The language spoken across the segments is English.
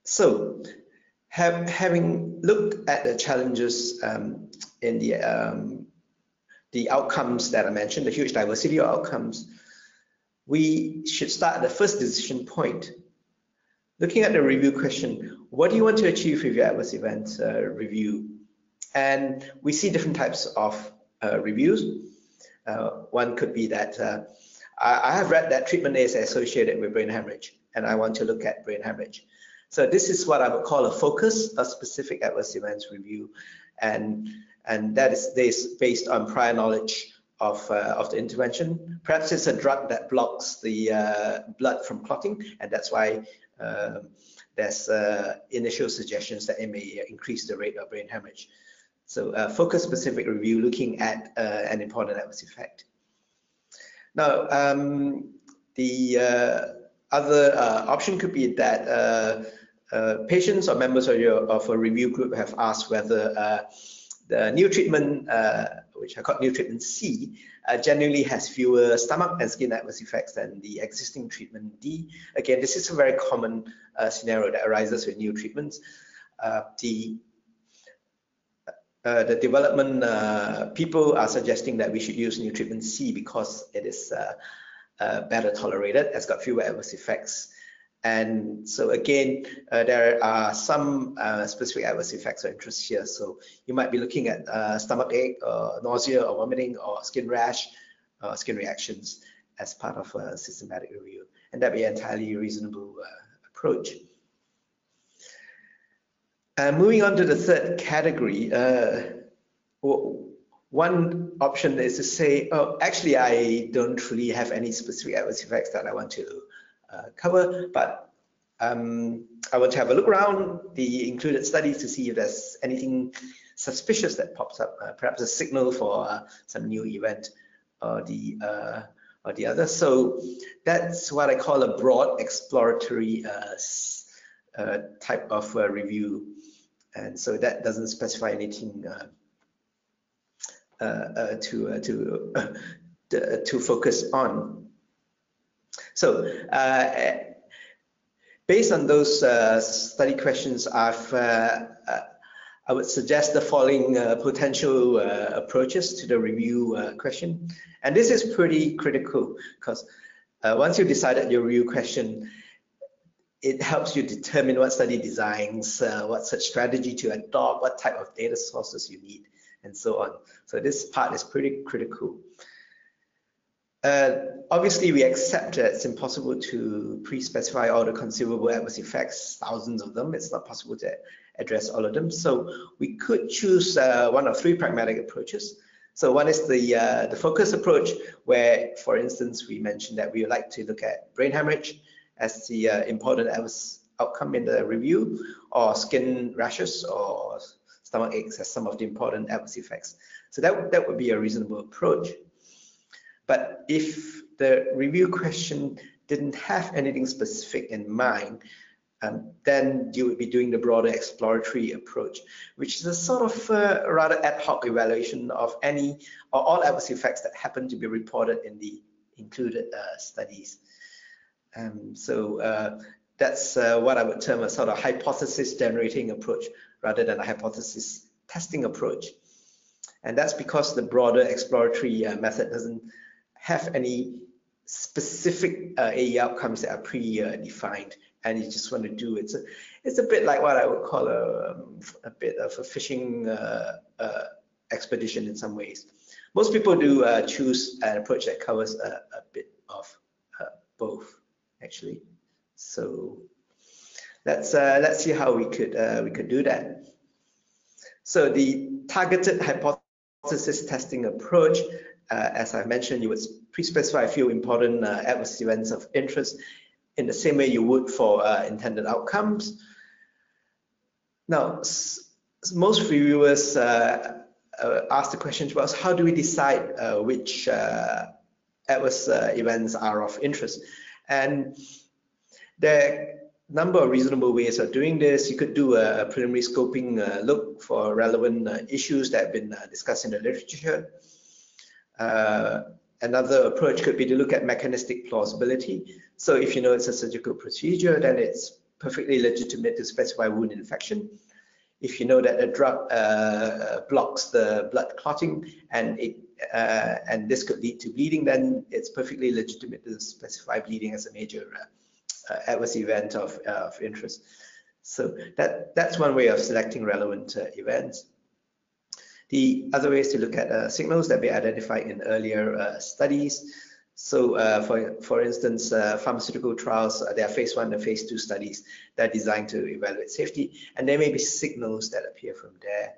So, having looked at the challenges in the outcomes that I mentioned, the huge diversity of outcomes, we should start at the first decision point. Looking at the review question, what do you want to achieve with your adverse event review? And we see different types of reviews. One could be that I have read that treatment is associated with brain hemorrhage, and I want to look at brain hemorrhage. So this is what I would call a focus, a specific adverse events review, and that is based on prior knowledge of the intervention. Perhaps it's a drug that blocks the blood from clotting, and that's why there's initial suggestions that it may increase the rate of brain hemorrhage. So focus-specific review looking at an important adverse effect. Now, the other option could be that patients or members of a review group have asked whether the new treatment, which I call new treatment C, generally has fewer stomach and skin adverse effects than the existing treatment D. Again, this is a very common scenario that arises with new treatments. The development people are suggesting that we should use new treatment C because it is better tolerated, it's got fewer adverse effects. And so again, there are some specific adverse effects of interest here. So you might be looking at stomach ache, or nausea, or vomiting, or skin rash, skin reactions as part of a systematic review, and that'd be an entirely reasonable approach. Moving on to the third category, one option is to say, oh, actually, I don't really have any specific adverse effects that I want to cover, but I want to have a look around the included studies to see if there's anything suspicious that pops up, perhaps a signal for some new event or the other. So that's what I call a broad exploratory type of review, and so that doesn't specify anything to focus on. So based on those study questions, I would suggest the following potential approaches to the review question. And this is pretty critical because once you've decided your review question, it helps you determine what study designs, what such strategy to adopt, what type of data sources you need, and so on. So this part is pretty critical. Obviously, we accept that it's impossible to pre-specify all the conceivable adverse effects, thousands of them. It's not possible to address all of them. So we could choose one of three pragmatic approaches. So one is the focus approach, where, for instance, we mentioned that we would like to look at brain hemorrhage as the important adverse outcome in the review, or skin rashes or stomach aches as some of the important adverse effects. So that would be a reasonable approach. But if the review question didn't have anything specific in mind, then you would be doing the broader exploratory approach, which is a sort of rather ad hoc evaluation of any or all adverse effects that happen to be reported in the included studies. So that's what I would term a sort of hypothesis generating approach rather than a hypothesis testing approach. And that's because the broader exploratory method doesn't have any specific AE outcomes that are pre-defined, and you just want to do it. It's a bit like what I would call a bit of a fishing expedition in some ways. Most people do choose an approach that covers a bit of both, actually. So let's see how we could do that. So the targeted hypothesis testing approach, as I mentioned, you would pre-specify a few important adverse events of interest in the same way you would for intended outcomes. Now, most reviewers ask the question to us, how do we decide which adverse events are of interest? And there are a number of reasonable ways of doing this. You could do a preliminary scoping look for relevant issues that have been discussed in the literature. Another approach could be to look at mechanistic plausibility. So if you know it's a surgical procedure, then it's perfectly legitimate to specify wound infection. If you know that a drug blocks the blood clotting and this could lead to bleeding, then it's perfectly legitimate to specify bleeding as a major adverse event of interest. So that's one way of selecting relevant events. The other way is to look at signals that we identified in earlier studies. So for instance, pharmaceutical trials, there are phase 1 and phase 2 studies that are designed to evaluate safety, and there may be signals that appear from there.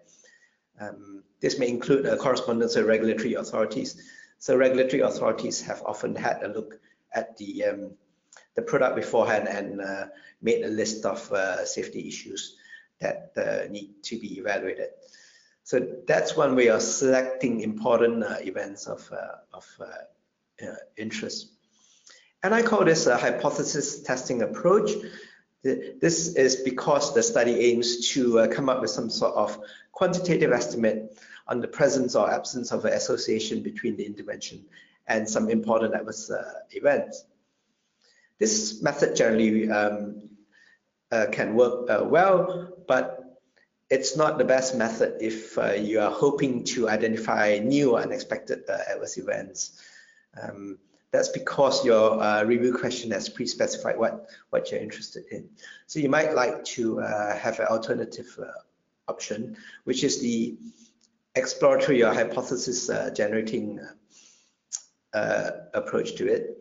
This may include a correspondence with regulatory authorities. So regulatory authorities have often had a look at the product beforehand and made a list of safety issues that need to be evaluated. So that's one way of selecting important events of interest. And I call this a hypothesis testing approach. This is because the study aims to come up with some sort of quantitative estimate on the presence or absence of an association between the intervention and some important adverse events. This method generally can work well, but it's not the best method if you are hoping to identify new or unexpected adverse events. That's because your review question has pre-specified what you're interested in. So you might like to have an alternative option, which is the exploratory or hypothesis generating approach to it.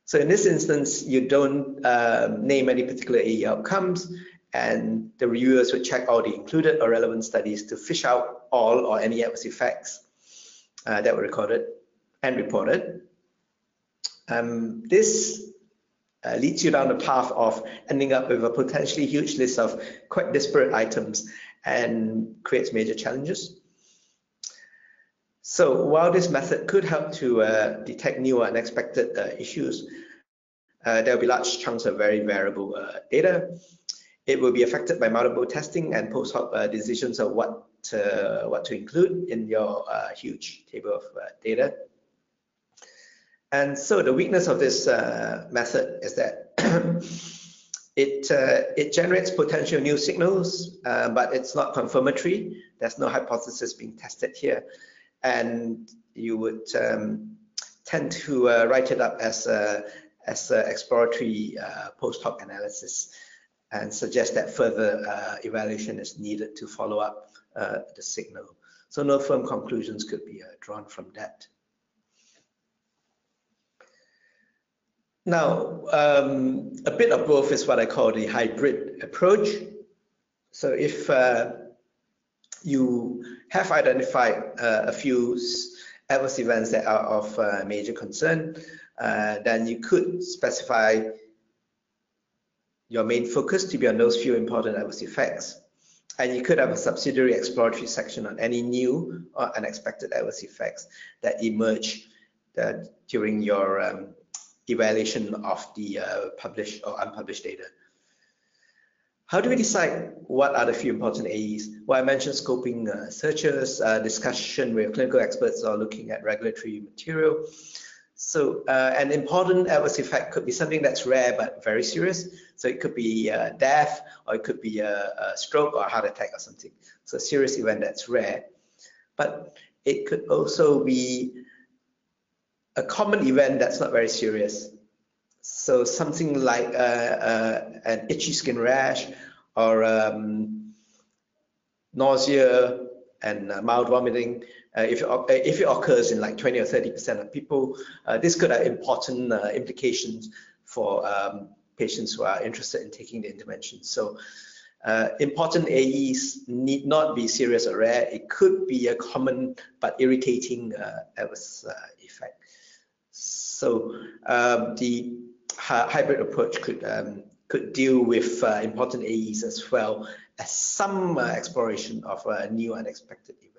So in this instance, you don't name any particular AE outcomes, and the reviewers would check all the included or relevant studies to fish out all or any adverse effects that were recorded and reported. This leads you down the path of ending up with a potentially huge list of quite disparate items and creates major challenges. So while this method could help to detect new or unexpected issues, there will be large chunks of very variable data. It will be affected by multiple testing and post hoc decisions of what to include in your huge table of data. And so the weakness of this method is that it generates potential new signals, but it's not confirmatory. There's no hypothesis being tested here, and you would tend to write it up as a exploratory post hoc analysis, and suggest that further evaluation is needed to follow up the signal. So no firm conclusions could be drawn from that. Now, a bit of both is what I call the hybrid approach. So if you have identified a few adverse events that are of major concern, then you could specify your main focus to be on those few important adverse effects. And you could have a subsidiary exploratory section on any new or unexpected adverse effects that emerge during your evaluation of the published or unpublished data. How do we decide what are the few important AEs? Well, I mentioned scoping searches, discussion with clinical experts, or looking at regulatory material. So an important adverse effect could be something that's rare but very serious. So it could be death, or it could be a stroke or a heart attack or something. So a serious event that's rare. But it could also be a common event that's not very serious. So something like an itchy skin rash, or nausea and mild vomiting. If it occurs in like 20 or 30% of people, this could have important implications for patients who are interested in taking the intervention. So important AEs need not be serious or rare. It could be a common but irritating adverse effect. So the hybrid approach could deal with important AEs as well as some exploration of new unexpected events.